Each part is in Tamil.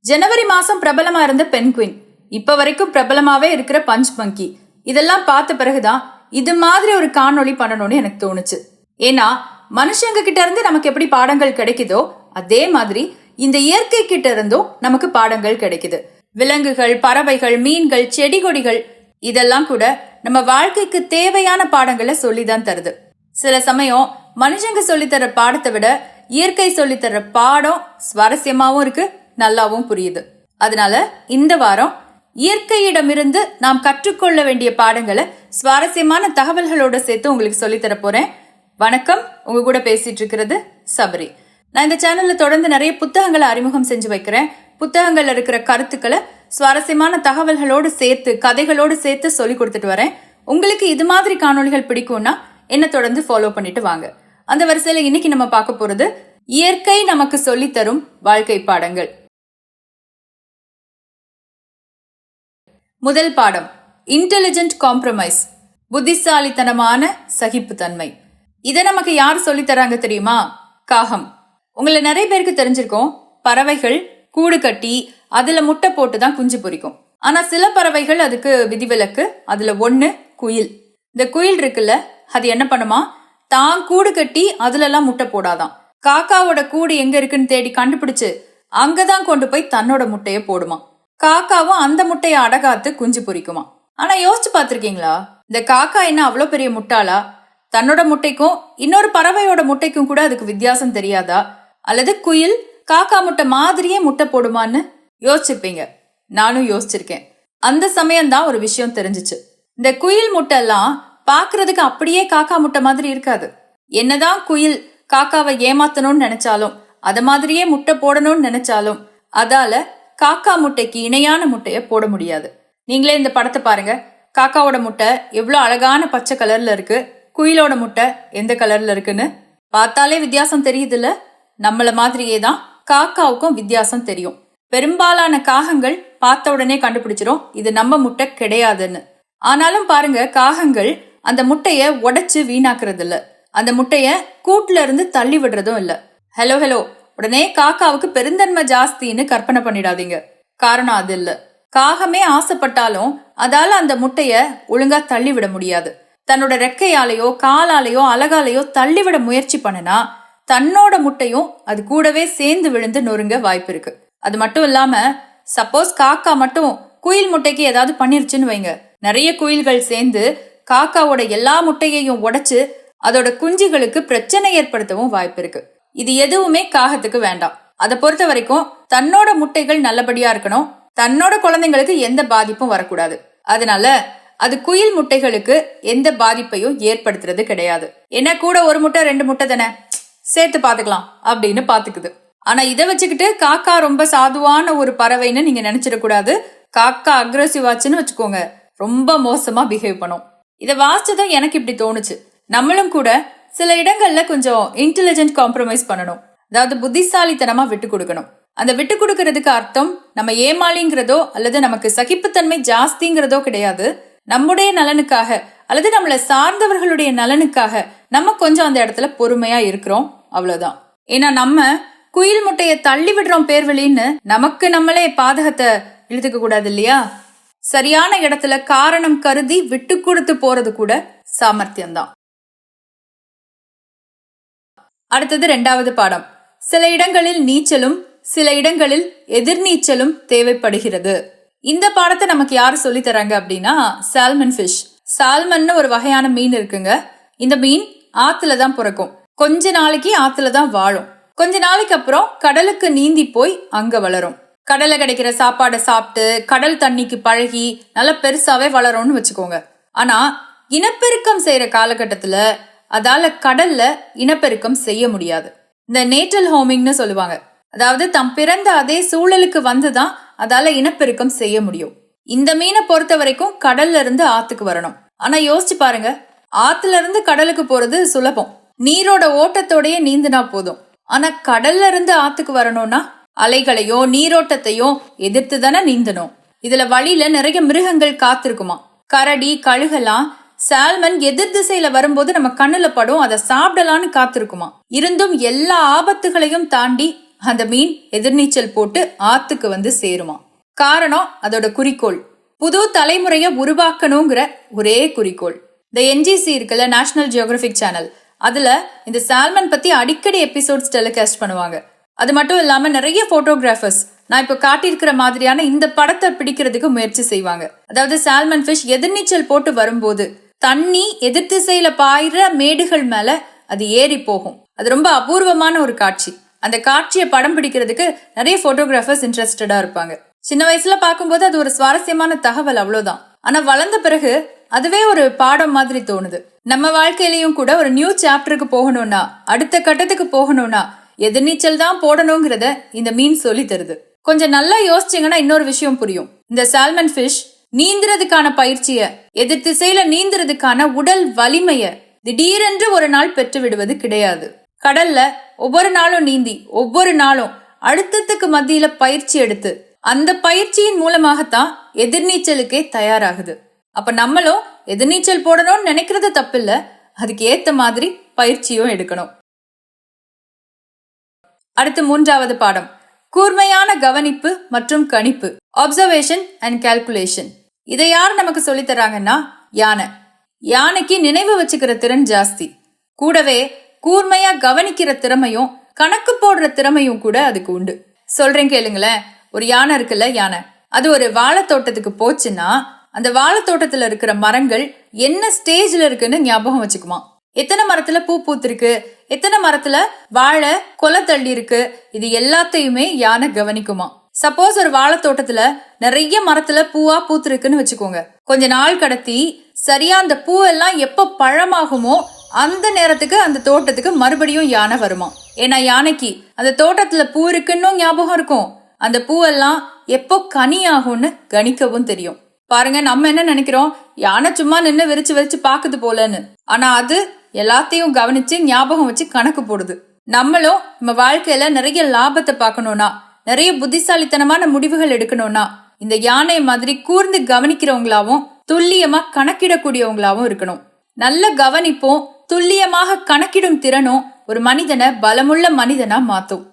ஜனவரி மாசம் பிரபலமா இருந்த பென்குயின், இப்ப வரைக்கும் பிரபலமாவே இருக்கிற பஞ்ச் மங்கி, இதெல்லாம் பார்த்த பிறகுதான் இது மாதிரி ஒரு காணொளி பண்ணணும்னு எனக்கு தோணுச்சு. ஏன்னா மனுஷங்க கிட்ட இருந்து நமக்கு எப்படி பாடங்கள் கிடைக்குதோ அதே மாதிரி இந்த இயற்கை கிட்ட இருந்தும் நமக்கு பாடங்கள் கிடைக்குது. விலங்குகள், பறவைகள், மீன்கள், செடி கொடிகள் இதெல்லாம் கூட நம்ம வாழ்க்கைக்கு தேவையான பாடங்களை சொல்லிதான் தருது. சில சமயம் மனுஷங்க சொல்லித்தர பாடத்தை விட இயற்கை சொல்லித்தர பாடம் சுவாரஸ்யமாவும் இருக்கு, நல்லாவும் புரியுது. அதனால இந்த வாரம் இயற்கையிடமிருந்து நாம் கற்றுக்கொள்ள வேண்டிய பாடங்களை சுவாரஸ்யமான தகவல்களோட சேர்த்து உங்களுக்கு சொல்லித்தர போறேன். வணக்கம், உங்க கூட பேசிட்டு இருக்கிறது சபரி. நான் இந்த சேனல்ல தொடர்ந்து நிறைய புத்தகங்களை அறிமுகம் செஞ்சு வைக்கிறேன். புத்தகங்கள்ல இருக்கிற கருத்துக்களை சுவாரஸ்யமான தகவல்களோடு சேர்த்து, கதைகளோடு சேர்த்து சொல்லி கொடுத்துட்டு வரேன். உங்களுக்கு இது மாதிரி காணொளிகள் பிடிக்கும்னா என்ன தொடர்ந்து ஃபாலோ பண்ணிட்டு வாங்க. அந்த வரிசையில இன்னைக்கு நம்ம பார்க்க போறது இயற்கை நமக்கு சொல்லி தரும் வாழ்க்கை பாடங்கள். முதல் பாடம், இன்டெலிஜென்ட் காம்ப்ரமைஸ், புத்திசாலித்தனமான சகிப்புத்தன்மை. இதை நமக்கு யார் சொல்லி தராங்க தெரியுமா? காகம். உங்களை நிறைய பேருக்கு தெரிஞ்சிருக்கும், பறவைகள் கூடு கட்டி அதுல முட்டை போட்டு தான் குஞ்சு பொரிக்கும். ஆனா சில பறவைகள் அதுக்கு விதிவிலக்கு. அதுல ஒண்ணு குயில். இந்த குயில் இருக்குல்ல, அது என்ன பண்ணுமா, தான் கூடு கட்டி அதுல எல்லாம் முட்டை போடாதான். காக்காவோட கூடு எங்க இருக்குன்னு தேடி கண்டுபிடிச்சு அங்கதான் கொண்டு போய் தன்னோட முட்டைய போடுமா. காக்காவும் அந்த முட்டையை அடகாத்து குஞ்சு பொரிக்குமா. ஆனா யோசிச்சு பாத்திருக்கீங்களா, இந்த காக்கா என்ன அவ்வளவு பெரிய முட்டாளா? தன்னோட முட்டைக்கும் இன்னொரு பறவையோட முட்டைக்கும் கூட அதுக்கு வித்தியாசம் தெரியாதா? அல்லது குயில் காக்கா முட்டை மாதிரியே முட்டை போடுமான்னு யோசிச்சிருப்பீங்க. நானும் யோசிச்சிருக்கேன். அந்த சமயம்தான் ஒரு விஷயம் தெரிஞ்சிச்சு. இந்த குயில் முட்டை எல்லாம் பாக்குறதுக்கு அப்படியே காக்கா முட்டை மாதிரி இருக்காது. என்னதான் குயில் காக்காவை ஏமாத்தணும்னு நினைச்சாலும், அத மாதிரியே முட்டை போடணும்னு நினைச்சாலும் அதால காக்கா முட்டைக்கு இணையான முட்டைய போட முடியாது. நீங்களே இந்த படத்தை பாருங்க. காக்காவோட முட்டை எவ்வளவு அழகான பச்சை கலர்ல இருக்கு, குயிலோட முட்டை எந்த கலர்ல இருக்குன்னு பார்த்தாலே வித்தியாசம் தெரியுதுல்ல. நம்மள மாதிரியே தான் காக்காவுக்கும் வித்தியாசம் தெரியும். பெரும்பாலான காகங்கள் பார்த்த உடனே கண்டுபிடிச்சிரும் இது நம்ம முட்டை கிடையாதுன்னு. ஆனாலும் பாருங்க, காகங்கள் அந்த முட்டைய உடைச்சு வீணாக்குறது இல்ல, அந்த முட்டைய கூட்டுல இருந்து தள்ளி விடுறதும் இல்ல. ஹலோ உடனே காக்காவுக்கு பெருந்தன்மை ஜாஸ்தின்னு கற்பனை பண்ணிடாதீங்க. காரணம் அது இல்ல. காகமே ஆசைப்பட்டாலும் அதால அந்த முட்டைய ஒழுங்கா தள்ளி விட முடியாது. தன்னோட ரெக்கையாலேயோ காலாலேயோ அலகாலேயோ தள்ளிவிட முயற்சி பண்ணனா தன்னோட முட்டையும் அது கூடவே சேர்ந்து விழுந்து நொறுங்க வாய்ப்பு இருக்கு. அது மட்டும் இல்லாம, சப்போஸ் காக்கா மட்டும் குயில் முட்டைக்கு ஏதாவது பண்ணிருச்சுன்னு வைங்க, நிறைய குயில்கள் சேர்ந்து காக்காவோட எல்லா முட்டையையும் உடைச்சு அதோட குஞ்சுகளுக்கு பிரச்சனை ஏற்படுத்தவும் வாய்ப்பு இருக்கு. இது எதுவுமே காகத்துக்கு வேண்டாம். அதை பொறுத்த வரைக்கும் தன்னோட முட்டைகள் நல்லபடியா இருக்கணும், தன்னோட குழந்தைங்களுக்கு எந்த பாதிப்பும் வரக்கூடாது. அதனால அது குயில் முட்டைகளுக்கு எந்த பாதிப்பையும் ஏற்படுத்துறது கிடையாது. என்ன கூட ஒரு முட்டை 2 முட்டை தானே, சேர்த்து பாத்துக்கலாம் அப்படின்னு பாத்துக்குது. ஆனா இதை வச்சுக்கிட்டு காக்கா ரொம்ப சாதுவான ஒரு பறவைன்னு நீங்க நினைச்சிடக்கூடாது. காக்கா அக்ரெசிவ் ஆச்சுன்னு வச்சுக்கோங்க, ரொம்ப மோசமா பிஹேவ் பண்ணும். இதை வாசிச்சதும் எனக்கு இப்படி தோணுச்சு, நம்மளும் கூட சில இடங்கள்ல கொஞ்சம் இன்டெலிஜென்ட் காம்ப்ரமைஸ் பண்ணணும். அதாவது புத்திசாலித்தனமா விட்டு கொடுக்கணும். அந்த விட்டு கொடுக்கறதுக்கு அர்த்தம் நம்ம ஏமாளிங்கிறதோ அல்லது நமக்கு சகிப்புத்தன்மை ஜாஸ்திங்கிறதோ கிடையாது. நம்முடைய நலனுக்காக அல்லது நம்மளை சார்ந்தவர்களுடைய நலனுக்காக நம்ம கொஞ்சம் அந்த இடத்துல பொறுமையா இருக்கிறோம், அவ்வளவுதான். ஏன்னா நம்ம குயில் முட்டைய தள்ளி விடுறோம் பேர்வழின்னு நமக்கு நம்மளே பாதகத்தை இழுத்துக்க கூடாது இல்லையா? சரியான இடத்துல காரணம் கருதி விட்டு கொடுத்து போறது கூட சாமர்த்தியம்தான். அடுத்தது 2வது பாடம், சில இடங்களில் நீச்சலும் சில இடங்களில் எதிர்நீச்சலும் தேவைப்படுகிறது. இந்த பாடத்தை நமக்கு யாரு சொல்லி தராங்க அப்படின்னா சால்மன் ஃபிஷ். சால்மன் ஒரு வகையான மீன் இருக்குங்க. இந்த மீன் ஆத்துல தான் பிறக்கும், கொஞ்ச நாளைக்கு ஆத்துல தான் வாழும், கொஞ்ச நாளைக்கு அப்புறம் கடலுக்கு நீந்தி போய் அங்க வளரும். கடல்ல கிடைக்கிற சாப்பாடை சாப்பிட்டு கடல் தண்ணிக்கு பழகி நல்லா பெருசாவே வளரும்னு வச்சுக்கோங்க. ஆனா இனப்பெருக்கம் செய்யற காலகட்டத்துல அதால கடல்ல இனப்பெருக்கம் செய்ய முடியாது. இந்த நேட்டல் ஹோமிங்னு சொல்லுவாங்க. அதாவது தம் பிறந்த அதே சூழலுக்கு வந்துதான் அதால இனப்பெருக்கம் செய்ய முடியும். இந்த மீனை பொறுத்த வரைக்கும் கடல்ல இருந்து ஆத்துக்கு வரணும். ஆனா யோசிச்சு பாருங்க, ஆத்துல இருந்து கடலுக்கு போறது சுலபம், நீரோட ஓட்டத்தோடயே நீந்தினா போதும். ஆனா கடல்ல இருந்து ஆத்துக்கு வரணும்னா அலைகளையோ நீரோட்டத்தையோ எதிர்த்து தானே நீந்தணும். இதுல வழியில நிறைய மிருகங்கள் காத்திருக்குமா. கரடி, கழுகெல்லாம் சால்மன் எதிர் திசையில வரும்போது நம்ம கண்ணுல படும், அதை சாப்பிடலான்னு காத்திருக்குமா. இருந்தும் எல்லா ஆபத்துகளையும் தாண்டி அந்த மீன் எதிர்நீச்சல் போட்டு ஆத்துக்கு வந்து சேருமா. காரணம் அதோட குறிக்கோள், புது தலைமுறைய உருவாக்கணுங்கிற ஒரே குறிக்கோள். இந்த என்ஜிசி இருக்குல்ல, நேஷனல் ஜியோகிராபிக் சேனல், அதுல இந்த சால்மன் பத்தி அடிக்கடி எபிசோட்ஸ் டெலிகாஸ்ட் பண்ணுவாங்க. அது மட்டும் இல்லாம நிறைய போட்டோகிராஃபர்ஸ் நான் இப்ப காட்டியிருக்கிற மாதிரியான இந்த படத்தை பிடிக்கிறதுக்கு முயற்சி செய்வாங்க. அதாவது சால்மன் ஃபிஷ் எதிர்நீச்சல் போட்டு வரும்போது தண்ணி எதிர் திசையில பாயிற மேடுகள் மேல அது ஏறி போகும். அது ரொம்ப அபூர்வமான ஒரு காட்சி. அந்த காட்சியை படம் பிடிக்கிறதுக்கு நிறைய போட்டோகிராஃபர்ஸ் இன்ட்ரெஸ்டடா இருப்பாங்க. சின்ன வயசுல பார்க்கும்போது அது ஒரு சுவாரஸ்யமான தகவல், அவ்வளவுதான். ஆனா வளர்ந்த பிறகு அதுவே ஒரு பாடம் மாதிரி தோணுது. நம்ம வாழ்க்கையிலயும் கூட ஒரு நியூ சாப்டருக்கு போகணும்னா, அடுத்த கட்டத்துக்கு போகணும்னா எதிர்நீச்சல் தான் போடணுங்கிறத இந்த மீன் சொல்லி தருது. கொஞ்சம் நல்லா யோசிச்சீங்கன்னா இன்னொரு விஷயம் புரியும். இந்த சால்மன் ஃபிஷ் நீந்துறதுக்கான பயிற்சிய, எதிர் திசையில நீந்துறதுக்கான உடல் வலிமைய திடீரென்று ஒரு நாள் பெற்று விடுவது கிடையாது. கடல்ல ஒவ்வொரு நாளும் நீந்தி ஒவ்வொரு நாளும் அழுத்தத்துக்கு மத்தியில பயிற்சி எடுத்து அந்த பயிற்சியின் மூலமாகத்தான் எதிர்நீச்சலுக்கே தயாராகுது. அப்ப நம்மளும் எதிர்நீச்சல் போடணும்னு நினைக்கிறது தப்பில்ல, அதுக்கு ஏத்த மாதிரி பயிற்சியும் எடுக்கணும். அடுத்து 3வது பாடம், கூர்மையான கவனிப்பு மற்றும் கணிப்பு, அப்சர்வேஷன் அண்ட் கால்குலேஷன். இதை யார் நமக்கு சொல்லி தராங்கன்னா யானை. யானைக்கு நினைவு வச்சுக்கிற திறன் ஜாஸ்தி, கூடவே கூர்மையா கவனிக்கிற திறமையும் கணக்கு போடுற திறமையும் கூட அதுக்கு உண்டு. சொல்றேன் கேளுங்களேன். ஒரு யானை இருக்குல்ல, யானை அது ஒரு வாழைத்தோட்டத்துக்கு போச்சுன்னா அந்த வாழைத்தோட்டத்துல இருக்கிற மரங்கள் என்ன ஸ்டேஜ்ல இருக்குன்னு ஞாபகம் வச்சுக்குமா. எத்தனை மரத்துல பூ பூத்திருக்கு, எத்தனை மரத்துல வாழை கொலை தள்ளி இருக்கு, இது எல்லாத்தையுமே யானை கவனிக்குமா. சப்போஸ் ஒரு வாழைத்தோட்டத்துல நிறைய மரத்துல பூவா பூத்திருக்குன்னு வச்சுக்கோங்க. கொஞ்ச நாள் கடத்தி சரியா அந்த பூவெல்லாம் எப்ப பழமாகுமோ அந்த நேரத்துக்கு அந்த தோட்டத்துக்கு மறுபடியும் யானை வருமா. ஏன்னா யானைக்கு அந்த தோட்டத்துல பூ இருக்குன்னு ஞாபகம் இருக்கும், அந்த பூவெல்லாம் எப்போ கனி ஆகும்னு கணிக்கவும் தெரியும். பாருங்க, நம்ம என்ன நினைக்கிறோம், யானை சும்மா நின்று விரிச்சு விரிச்சு பாக்குது போலன்னு. ஆனா அது எல்லாத்தையும் கவனிச்சு ஞாபகம் வச்சு கணக்கு போடுது. நம்மளும் நம்ம வாழ்க்கையில நிறைய லாபத்தை பார்க்கணும்னா, நிறைய புத்திசாலித்தனமான முடிவுகள் எடுக்கணும்னா இந்த யானை மாதிரி கூர்ந்து கவனிக்கிறவங்களாவும் துல்லியமா கணக்கிடக்கூடியவங்களாவும் இருக்கணும். நல்ல கவனிப்பும் துல்லியமாக கணக்கிடும் திறனும் ஒரு மனிதனை பலமுள்ள மனிதனா மாத்தும்.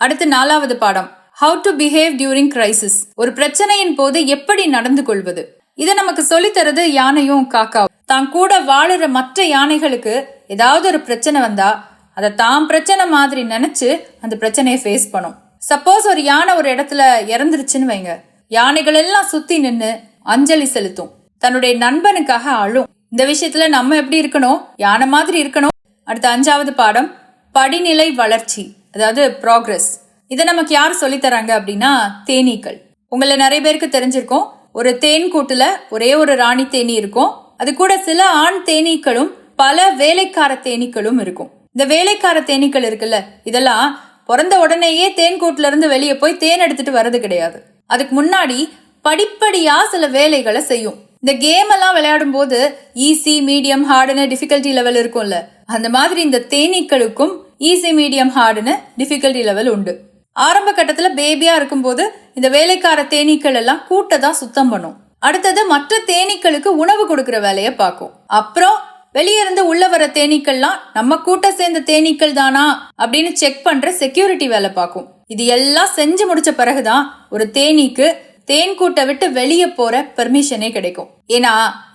அடுத்து 4வது பாடம், how to behave during crisis. ஒரு பிரச்சனையின் போது எப்படி நடந்து கொள்வது. இதை நமக்கு சொல்லித்தரது யானையும் காக்காவும். தான் கூட வாழுற மற்ற யானைகளுக்கு ஏதாவது ஒரு பிரச்சனை வந்தா அதை தான் பிரச்சனை மாதிரி நினைச்சு அந்த பிரச்சனையை ஃபேஸ் பண்ணும். சப்போஸ் ஒரு யானை ஒரு இடத்துல இறந்துருச்சுன்னு வைங்க, யானைகள் எல்லாம் சுத்தி நின்று அஞ்சலி செலுத்தும், தன்னுடைய நண்பனுக்காக அழும். இந்த விஷயத்துல நம்ம எப்படி இருக்கணும், யானை மாதிரி இருக்கணும். அடுத்த 5வது பாடம், படிநிலை வளர்ச்சி, அதாவது ப்ராக்ரஸ். இதை நமக்கு யார் சொல்லித்தராங்க அப்படின்னா தேனீக்கள். உங்களை நிறைய பேருக்கு தெரிஞ்சிருக்கும், ஒரு தேன் கூட்டுல ஒரே ஒரு ராணி தேனி இருக்கும், அது கூட சில ஆண் தேனீக்களும் பல வேலைக்கார தேனீக்களும் இருக்கும். இந்த வேலைக்கார தேனீக்கள் இருக்குல்ல, இதெல்லாம் பிறந்த உடனேயே தேன் கூட்டுல இருந்து வெளியே போய் தேன் எடுத்துட்டு வர்றது கிடையாது. அதுக்கு முன்னாடி படிப்படியா சில வேலைகளை செய்யும். இந்த கேம் எல்லாம் விளையாடும் போது ஈஸி, மீடியம், ஹார்டுன்னு டிஃபிகல்ட்டி லெவல் இருக்கும்ல, அந்த மாதிரி இந்த தேனீக்களுக்கும் ஈஸி, மீடியம், ஹார்டுன்னு டிஃபிகல்ட்டி லெவல் உண்டு. ஆரம்ப கட்டத்துல பேபியா இருக்கும்போது இந்த வேலைக்கார தேனீக்கள் எல்லாம் கூட்டை தான் சுத்தம் பண்ணும். அடுத்தது மற்ற தேனீக்களுக்கு உணவு கொடுக்கற வேலையை பார்க்கும். அப்புறம் வெளியே இருந்து உள்ள வர தேனீக்கள்லாம் நம்ம கூட்ட சேர்ந்த தேனீக்கள் தானா அப்படின்னு செக் பண்ற செக்யூரிட்டி வேலை பார்க்கும். இது எல்லாம் செஞ்சு முடிச்ச பிறகுதான் ஒரு தேனீக்கு தேன் கூட்டை விட்டு வெளியே போற பெர்மிஷனே கிடைக்கும். ஏன்னா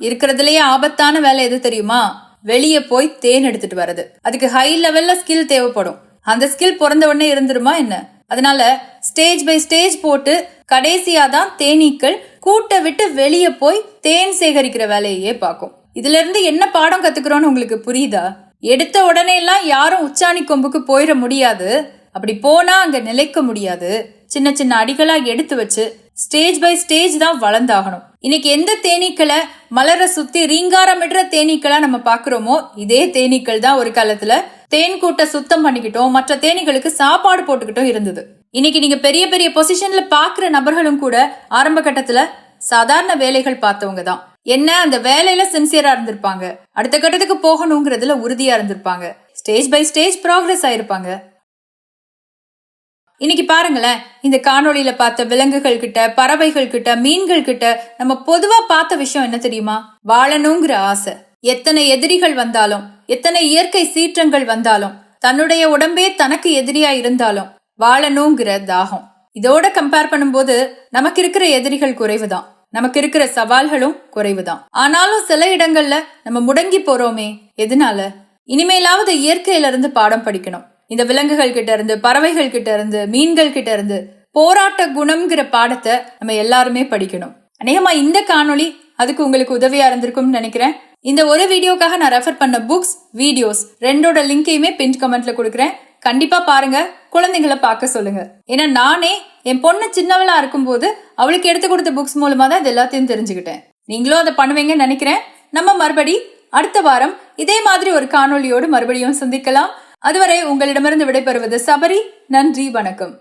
இருக்கிறதுலயே ஆபத்தான வேலை எது தெரியுமா, வெளியே போய் தேன் எடுத்துட்டு வர்றது. அதுக்கு ஹை லெவல்ல ஸ்கில் தேவைப்படும். அந்த ஸ்கில் பிறந்த உடனே இருந்துருமா என்ன? அதனால ஸ்டேஜ் பை ஸ்டேஜ் போட்டு கடைசியா தான் தேனீக்கள் கூட்டை விட்டு வெளியே போய் தேன் சேகரிக்கிற வேலையே பார்க்கும். இதுல இருந்து என்ன பாடம் கத்துக்கிறோம்னு உங்களுக்கு புரியுதா? எடுத்த உடனே எல்லாம் யாரும் உச்சாணி கொம்புக்கு போயிட முடியாது, அப்படி போனா அங்க நிலைக்க முடியாது. சின்ன சின்ன அடிகளா எடுத்து வச்சு ஸ்டேஜ் பை ஸ்டேஜ் தான் வளர்ந்தாகணும். இன்னைக்கு எந்த தேனீக்களை மலர சுத்தி ரீங்காரமிடுற தேனீக்களா நம்ம பாக்குறோமோ, இதே தேனீக்கள் தான் ஒரு காலத்துல தேன் கூட்ட சுத்தம் பண்ணிக்கிட்டோம், மற்ற தேனீகளுக்கு சாப்பாடு போட்டுக்கிட்டோம் இருந்தது. இன்னைக்கு நீங்க பெரிய பெரிய பொசிஷன்ல பாக்குற நபர்களும் கூட ஆரம்ப கட்டத்துல சாதாரண வேலைகள் பார்த்தவங்க தான். என்ன, அந்த வேலையில சின்சியரா இருந்திருப்பாங்க, அடுத்த கட்டத்துக்கு போகணுங்கிறதுல உறுதியா இருந்திருப்பாங்க, ஸ்டேஜ் பை ஸ்டேஜ் ப்ராக்ரஸ் ஆயிருப்பாங்க. இன்னைக்கு பாருங்களேன், இந்த காணொளியில பார்த்த விலங்குகள் கிட்ட, பறவைகள் கிட்ட, மீன்கள் கிட்ட நம்ம பொதுவா பார்த்த விஷயம் என்ன தெரியுமா? வாழணுங்கிற ஆசை. எத்தனை எதிரிகள் வந்தாலும், எத்தனை இயற்கை சீற்றங்கள் வந்தாலும் தன்னுடைய உடம்பே தனக்கு எதிரியா இருந்தாலும் வாழணுங்கிற தாகம். இதோட கம்பேர் பண்ணும்போது நமக்கு இருக்கிற எதிரிகள் குறைவுதான், நமக்கு இருக்கிற சவால்களும் குறைவுதான். ஆனாலும் சில இடங்கள்ல நம்ம முடங்கி போறோமே, எதனால? இனிமேலாவது இயற்கையில இருந்து பாடம் படிக்கணும். இந்த விலங்குகள் கிட்ட இருந்து, பறவைகள் கிட்ட இருந்து, மீன்கள் கிட்ட இருந்து போராட்ட குணம்ங்கிற பாடத்தை நம்ம எல்லாருமே படிக்கணும். அநேகமா இந்த காணொளி அதுக்கு உங்களுக்கு உதவியா இருந்திருக்கும்னு நினைக்கிறேன். இந்த ஒரு வீடியோக்காக நான் ரெஃபர் பண்ண புக்ஸ், வீடியோஸ் ரெண்டோட லிங்கையுமே பின் கமெண்ட்ல கொடுக்குறேன். கண்டிப்பா பாருங்க, குழந்தைங்களை பார்க்க சொல்லுங்க. ஏன்னா நானே என் பொண்ணு சின்னவளா இருக்கும்போது அவளுக்கு எடுத்து கொடுத்த புக்ஸ் மூலமா தான் இது எல்லாத்தையும் தெரிஞ்சுக்கிட்டேன். நீங்களும் அதை பண்ணுவீங்கன்னு நினைக்கிறேன். நம்ம மறுபடி அடுத்த வாரம் இதே மாதிரி ஒரு காணொளியோடு மறுபடியும் சந்திக்கலாம். அதுவரை உங்களிடமிருந்து விடைபெறுவது சபரி. நன்றி, வணக்கம்.